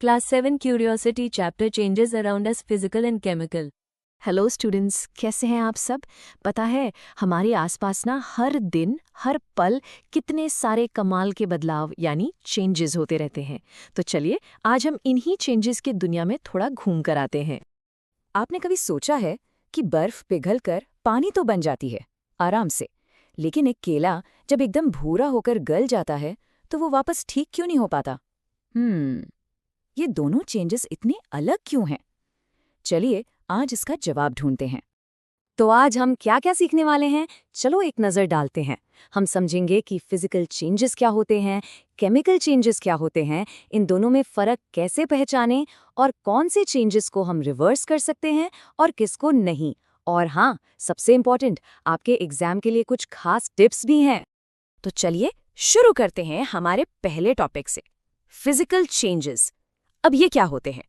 Class 7 Curiosity Chapter Changes Around Us Physical and Chemical. Hello students, कैसे हैं आप सब। पता है हमारे आसपास ना हर दिन हर पल कितने सारे कमाल के बदलाव यानी चेंजेस होते रहते हैं। तो चलिए आज हम इन्हीं चेंजेस की दुनिया में थोड़ा घूम कर आते हैं। आपने कभी सोचा है कि बर्फ पिघलकर पानी तो बन जाती है आराम से, लेकिन एक केला जब एकदम भूरा होकर गल जाता है तो वो वापस ठीक क्यों नहीं हो पाता? ये दोनों चेंजेस इतने अलग क्यों हैं? चलिए आज इसका जवाब ढूंढते हैं। तो आज हम क्या क्या सीखने वाले हैं, चलो एक नज़र डालते हैं। हम समझेंगे कि फिजिकल चेंजेस क्या होते हैं, केमिकल चेंजेस क्या होते हैं, इन दोनों में फ़र्क कैसे पहचानें और कौन से चेंजेस को हम रिवर्स कर सकते हैं और किसको नहीं। और हाँ, सबसे इम्पॉर्टेंट, आपके एग्जाम के लिए कुछ खास टिप्स भी हैं। तो चलिए शुरू करते हैं हमारे पहले टॉपिक से, फिजिकल चेंजेस। अब ये क्या होते हैं?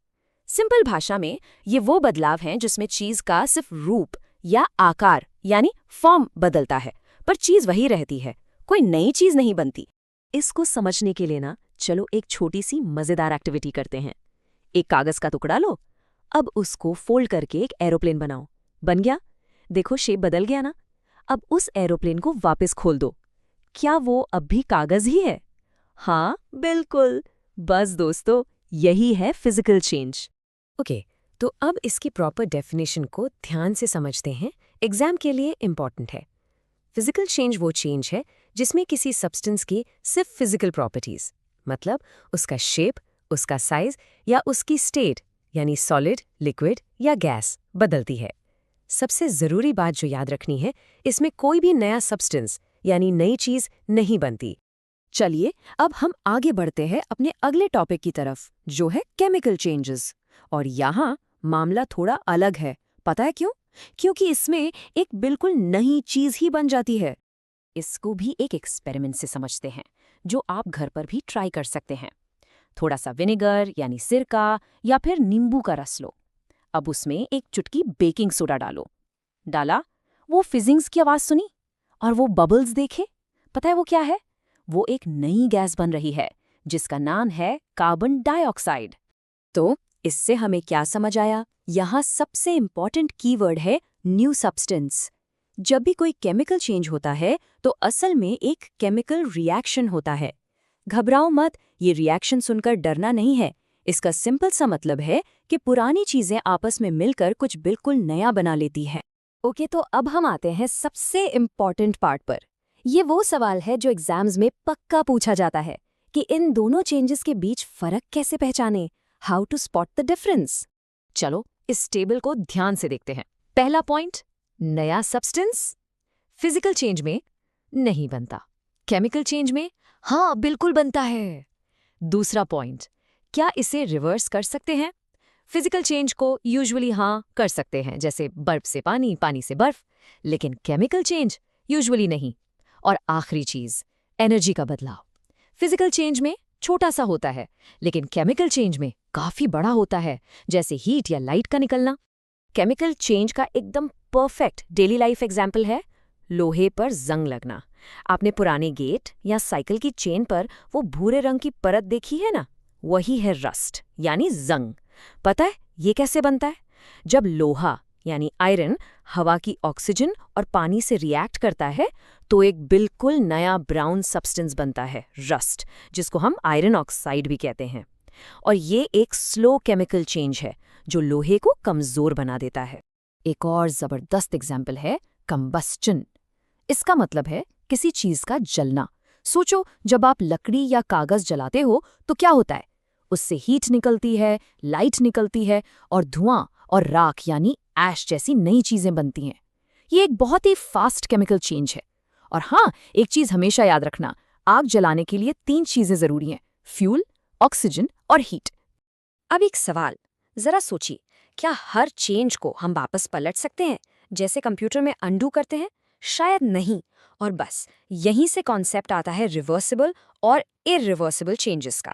सिंपल भाषा में ये वो बदलाव हैं जिसमें चीज का सिर्फ रूप या आकार यानी फॉर्म बदलता है, पर चीज वही रहती है, कोई नई चीज नहीं बनती। इसको समझने के लिए ना चलो एक छोटी सी मजेदार एक्टिविटी करते हैं। एक कागज का टुकड़ा लो, अब उसको फोल्ड करके एक एरोप्लेन बनाओ। बन गया? देखो शेप बदल गया ना। अब उस एरोप्लेन को वापस खोल दो। क्या वो अब भी कागज ही है? हाँ बिल्कुल। बस दोस्तों, यही है फिजिकल चेंज। ओके, तो अब इसकी प्रॉपर डेफिनेशन को ध्यान से समझते हैं, एग्जाम के लिए इम्पॉर्टेंट है। फिजिकल चेंज वो चेंज है जिसमें किसी सब्सटेंस की सिर्फ फिजिकल प्रॉपर्टीज, मतलब उसका शेप, उसका साइज या उसकी स्टेट यानी सॉलिड, लिक्विड या गैस बदलती है। सबसे ज़रूरी बात जो याद रखनी है, इसमें कोई भी नया सब्सटेंस यानी नई चीज़ नहीं बनती। चलिए अब हम आगे बढ़ते हैं अपने अगले टॉपिक की तरफ, जो है केमिकल चेंजेस। और यहाँ मामला थोड़ा अलग है। पता है क्यों? क्योंकि इसमें एक बिल्कुल नई चीज ही बन जाती है। इसको भी एक एक्सपेरिमेंट से समझते हैं, जो आप घर पर भी ट्राई कर सकते हैं। थोड़ा सा विनेगर यानी सिरका या फिर नींबू का रस लो। अब उसमें एक चुटकी बेकिंग सोडा डालो। डाला, वो फिजिंग्स की आवाज सुनी और वो बबल्स देखे। पता है वो क्या है? वो एक नई गैस बन रही है जिसका नाम है कार्बन डाइऑक्साइड। तो इससे हमें क्या समझ आया? यहाँ सबसे इम्पॉर्टेंट कीवर्ड है न्यू सब्सटेंस। जब भी कोई केमिकल चेंज होता है तो असल में एक केमिकल रिएक्शन होता है। घबराओ मत, ये रिएक्शन सुनकर डरना नहीं है। इसका सिंपल सा मतलब है कि पुरानी चीजें आपस में मिलकर कुछ बिल्कुल नया बना लेती हैं। ओके, तो अब हम आते हैं सबसे इम्पॉर्टेंट पार्ट पर। ये वो सवाल है जो एग्जाम्स में पक्का पूछा जाता है कि इन दोनों चेंजेस के बीच फर्क कैसे पहचाने, how to spot the difference. चलो इस टेबल को ध्यान से देखते हैं। पहला पॉइंट, नया सब्सटेंस फिजिकल चेंज में नहीं बनता, केमिकल चेंज में हाँ बिल्कुल बनता है। दूसरा पॉइंट, क्या इसे रिवर्स कर सकते हैं? फिजिकल चेंज को यूजुअली हाँ कर सकते हैं, जैसे बर्फ से पानी, पानी से बर्फ, लेकिन केमिकल चेंज यूजुअली नहीं। और आखिरी चीज, एनर्जी का बदलाव फिजिकल चेंज में छोटा सा होता है, लेकिन केमिकल चेंज में काफी बड़ा होता है, जैसे हीट या लाइट का निकलना। केमिकल चेंज का एकदम परफेक्ट डेली लाइफ एग्जाम्पल है लोहे पर जंग लगना। आपने पुराने गेट या साइकिल की चेन पर वो भूरे रंग की परत देखी है ना, वही है रस्ट यानी जंग। पता है ये कैसे बनता है? जब लोहा यानी आयरन हवा की ऑक्सीजन और पानी से रिएक्ट करता है तो एक बिल्कुल नया ब्राउन सब्सटेंस बनता है, रस्ट, जिसको हम आयरन ऑक्साइड भी कहते हैं। और ये एक स्लो केमिकल चेंज है जो लोहे को कमजोर बना देता है। एक और जबरदस्त एग्जाम्पल है कंबस्चन। इसका मतलब है किसी चीज का जलना। सोचो, जब आप लकड़ी या कागज जलाते हो तो क्या होता है? उससे हीट निकलती है, लाइट निकलती है और धुआं और राख यानी ऐश जैसी नई चीजें बनती हैं। ये एक बहुत ही फास्ट केमिकल चेंज है। और हाँ, एक चीज हमेशा याद रखना, आग जलाने के लिए 3 चीजें जरूरी हैं, फ्यूल, ऑक्सीजन और हीट। अब एक सवाल, जरा सोचिए, क्या हर चेंज को हम वापस पलट सकते हैं जैसे कंप्यूटर में अंडू करते हैं? शायद नहीं। और बस यहीं से कॉन्सेप्ट आता है रिवर्सिबल और इरिवर्सिबल चेंजेस का।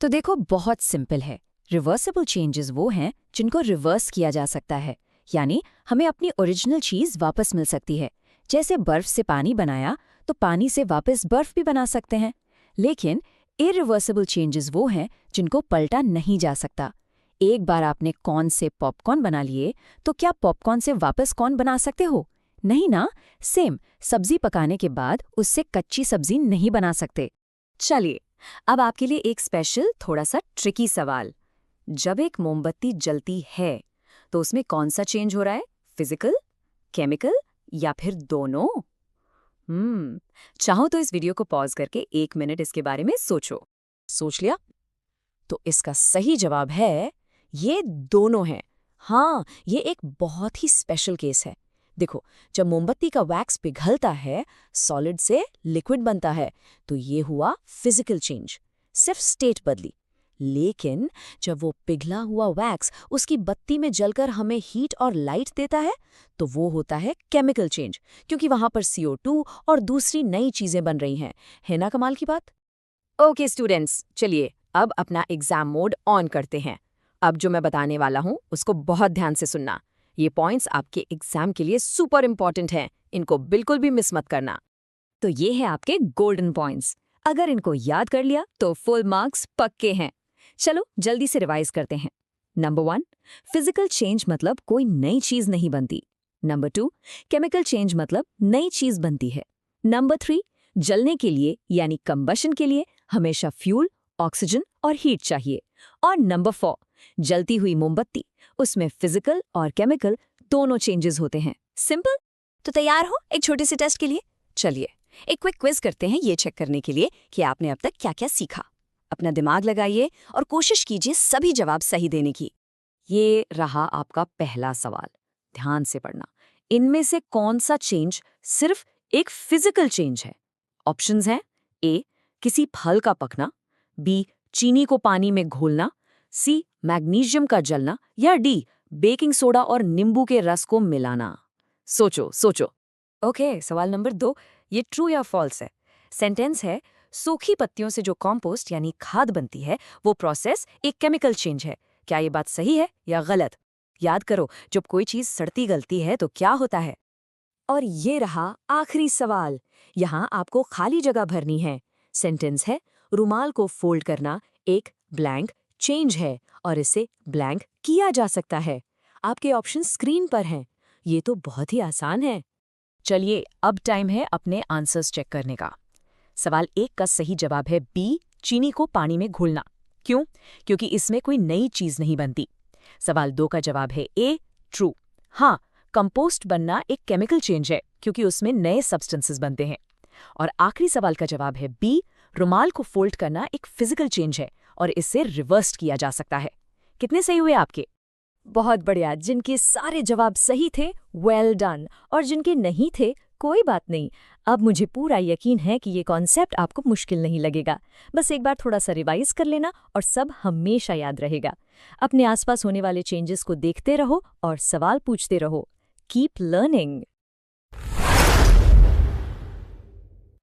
तो देखो बहुत सिंपल है, रिवर्सिबल चेंजेस वो हैं जिनको रिवर्स किया जा सकता है, यानी हमें अपनी ओरिजिनल चीज वापस मिल सकती है। जैसे बर्फ से पानी बनाया तो पानी से वापस बर्फ भी बना सकते हैं। लेकिन इरिवर्सिबल चेंजेस वो हैं जिनको पलटा नहीं जा सकता। एक बार आपने कॉर्न से पॉपकॉर्न बना लिए तो क्या पॉपकॉर्न से वापस कॉर्न बना सकते हो? नहीं ना। सेम, सब्जी पकाने के बाद उससे कच्ची सब्जी नहीं बना सकते। चलिए, अब आपके लिए एक स्पेशल थोड़ा सा ट्रिकी सवाल। जब एक मोमबत्ती जलती है तो उसमें कौन सा चेंज हो रहा है, फिजिकल, केमिकल या फिर दोनों? चाहो तो इस वीडियो को पॉज करके 1 मिनट इसके बारे में सोचो। सोच लिया? तो इसका सही जवाब है ये दोनों है। हाँ, ये एक बहुत ही स्पेशल केस है। देखो, जब मोमबत्ती का वैक्स पिघलता है, सॉलिड से लिक्विड बनता है, तो ये हुआ फिजिकल चेंज, सिर्फ स्टेट बदली। लेकिन जब वो पिघला हुआ वैक्स उसकी बत्ती में जलकर हमें हीट और लाइट देता है, तो वो होता है केमिकल चेंज, क्योंकि वहां पर CO2 और दूसरी नई चीजें बन रही हैं। है ना कमाल की बात? ओके स्टूडेंट्स, चलिए अब अपना एग्जाम मोड ऑन करते हैं। अब जो मैं बताने वाला हूं उसको बहुत ध्यान से सुनना। ये पॉइंट्स आपके एग्जाम के लिए सुपर इंपॉर्टेंट हैं, इनको बिल्कुल भी मिस मत करना। तो ये है आपके गोल्डन पॉइंट्स। अगर इनको याद कर लिया तो फुल मार्क्स पक्के हैं। चलो जल्दी से रिवाइज करते हैं। नंबर 1, फिजिकल चेंज मतलब कोई नई चीज नहीं बनती। नंबर 2, केमिकल चेंज मतलब नई चीज बनती है। नंबर 3, जलने के लिए यानी कंबशन के लिए हमेशा फ्यूल, ऑक्सीजन और हीट चाहिए। और नंबर 4, जलती हुई मोमबत्ती, उसमें फिजिकल और केमिकल दोनों चेंजेस होते हैं। सिंपल। तो तैयार हो एक छोटे से टेस्ट के लिए? चलिए एक क्विक क्विज करते हैं ये चेक करने के लिए कि आपने अब तक क्या क्या सीखा। अपना दिमाग लगाइए और कोशिश कीजिए सभी जवाब सही देने की। ये रहा आपका पहला सवाल, ध्यान से पढ़ना। इनमें से कौन सा चेंज सिर्फ एक फिजिकल चेंज है? ऑप्शंस हैं A, किसी फल का पकना, B, चीनी को पानी में घोलना, C, मैग्नीशियम का जलना, या D, बेकिंग सोडा और नींबू के रस को मिलाना। सोचो सोचो। ओके, सवाल नंबर 2, ये ट्रू या फॉल्स है। सेंटेंस है, सूखी पत्तियों से जो कंपोस्ट यानी खाद बनती है वो प्रोसेस एक केमिकल चेंज है। क्या ये बात सही है या गलत? याद करो, जब कोई चीज सड़ती गलती है तो क्या होता है? और ये रहा आखिरी सवाल। यहाँ आपको खाली जगह भरनी है। सेंटेंस है, रुमाल को फोल्ड करना एक ब्लैंक चेंज है और इसे ब्लैंक किया जा सकता है। आपके ऑप्शन स्क्रीन पर हैं। ये तो बहुत ही आसान है। चलिए अब टाइम है अपने आंसर्स चेक करने का। सवाल 1 का सही जवाब है B, चीनी को पानी में घोलना। क्यों? क्योंकि इसमें कोई नई चीज नहीं बनती। सवाल 2 का जवाब है A, ट्रू। हाँ, कंपोस्ट बनना एक केमिकल चेंज है क्योंकि उसमें नए सब्सटेंसेस बनते हैं। और आखिरी सवाल का जवाब है B, रुमाल को फोल्ड करना एक फिजिकल चेंज है और इससे रिवर्स किया जा सकता है। कितने सही हुए आपके? बहुत बढ़िया। जिनके सारे जवाब सही थे वेल डन, और जिनके नहीं थे कोई बात नहीं। अब मुझे पूरा यकीन है कि ये कॉन्सेप्ट आपको मुश्किल नहीं लगेगा। बस एक बार थोड़ा सा रिवाइज कर लेना और सब हमेशा याद रहेगा। अपने आसपास होने वाले चेंजेस को देखते रहो और सवाल पूछते रहो। Keep learning.